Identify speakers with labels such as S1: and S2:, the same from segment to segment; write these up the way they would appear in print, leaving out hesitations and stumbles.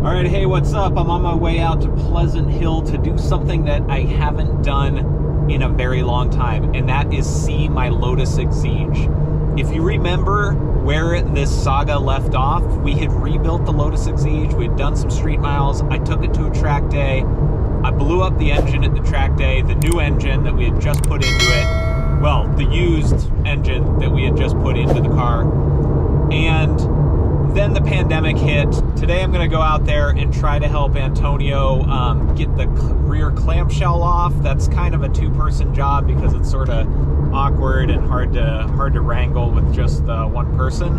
S1: All right, hey, what's up? I'm on my way out to Pleasant Hill to do something that I haven't done in a very long time, and that is see my Lotus Exige. If you remember where this saga left off, we had rebuilt the Lotus Exige, we had done some street miles, I took it to a track day, I blew up the engine at the track day, the new engine that we had just put into it, well, the used engine that we had just put into the car, and then the pandemic hit. Today I'm going to go out there and try to help Antonio get the rear clamshell off. That's kind of a two-person job because it's sort of awkward and hard to wrangle with just one person.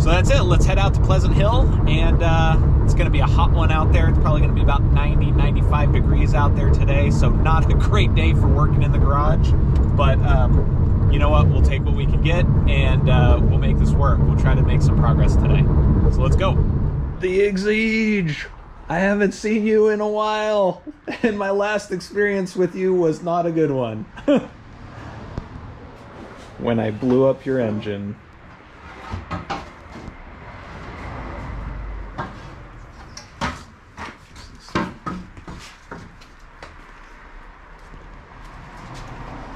S1: So that's it. Let's head out to Pleasant Hill, and it's going to be a hot one out there. It's probably going to be about 90-95 degrees out there today, so not a great day for working in the garage, but you know what, we'll take what we can get, and we'll make this work. We'll try to make some progress today. So let's go. The Exige! I haven't seen you in a while, and my last experience with you was not a good one. When I blew up your engine.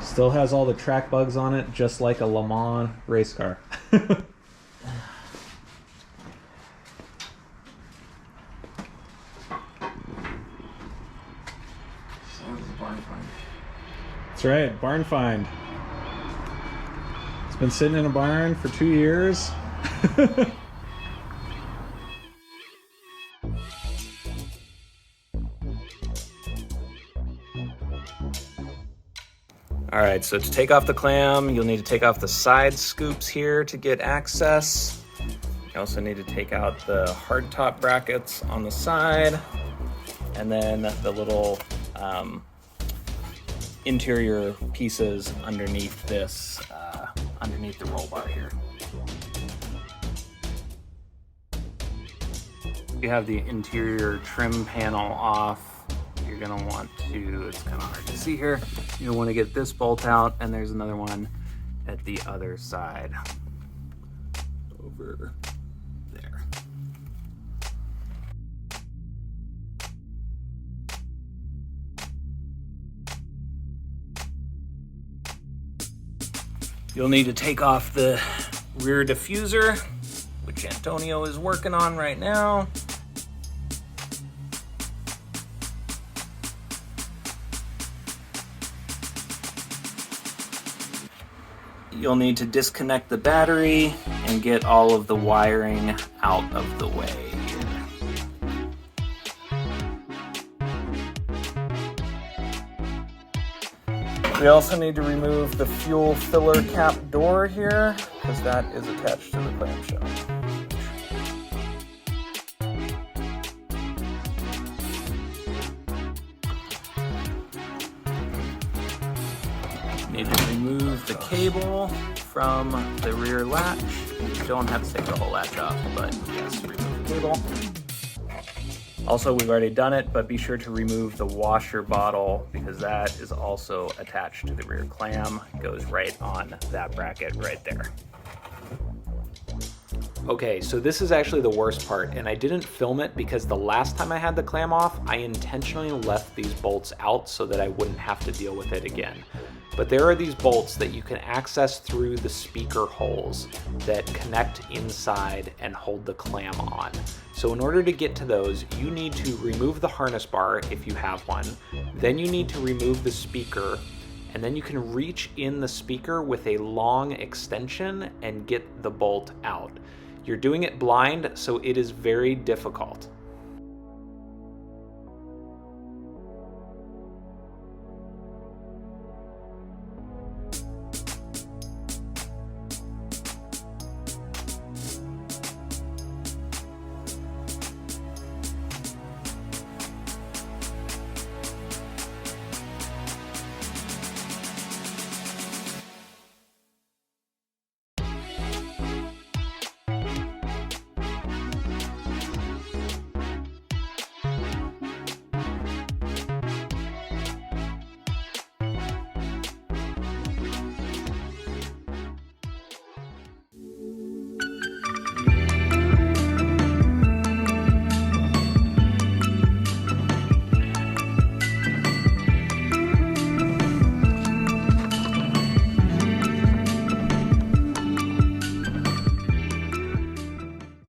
S1: Still has all the track bugs on it, just like a Le Mans race car. That's right, barn find. It's been sitting in a barn for 2 years. All right, so to take off the clam, you'll need to take off the side scoops here to get access. You also need to take out the hardtop brackets on the side, and then the little interior pieces underneath this, underneath the roll bar here. You have the interior trim panel off. You're gonna want to, it's kind of hard to see here, you'll want to get this bolt out, and there's another one at the other side over there. You'll need to take off the rear diffuser, which Antonio is working on right now. You'll need to disconnect the battery and get all of the wiring out of the way here. We also need to remove the fuel filler cap door here, because that is attached to the clamshell. Need to remove the cable from the rear latch. You don't have to take the whole latch off, but yes, remove the cable. Also, we've already done it, but be sure to remove the washer bottle because that is also attached to the rear clam. It goes right on that bracket right there. Okay, so this is actually the worst part, and I didn't film it because the last time I had the clam off, I intentionally left these bolts out so that I wouldn't have to deal with it again. But there are these bolts that you can access through the speaker holes that connect inside and hold the clam on. So in order to get to those, you need to remove the harness bar if you have one. Then you need to remove the speaker, and then you can reach in the speaker with a long extension and get the bolt out. You're doing it blind, so it is very difficult.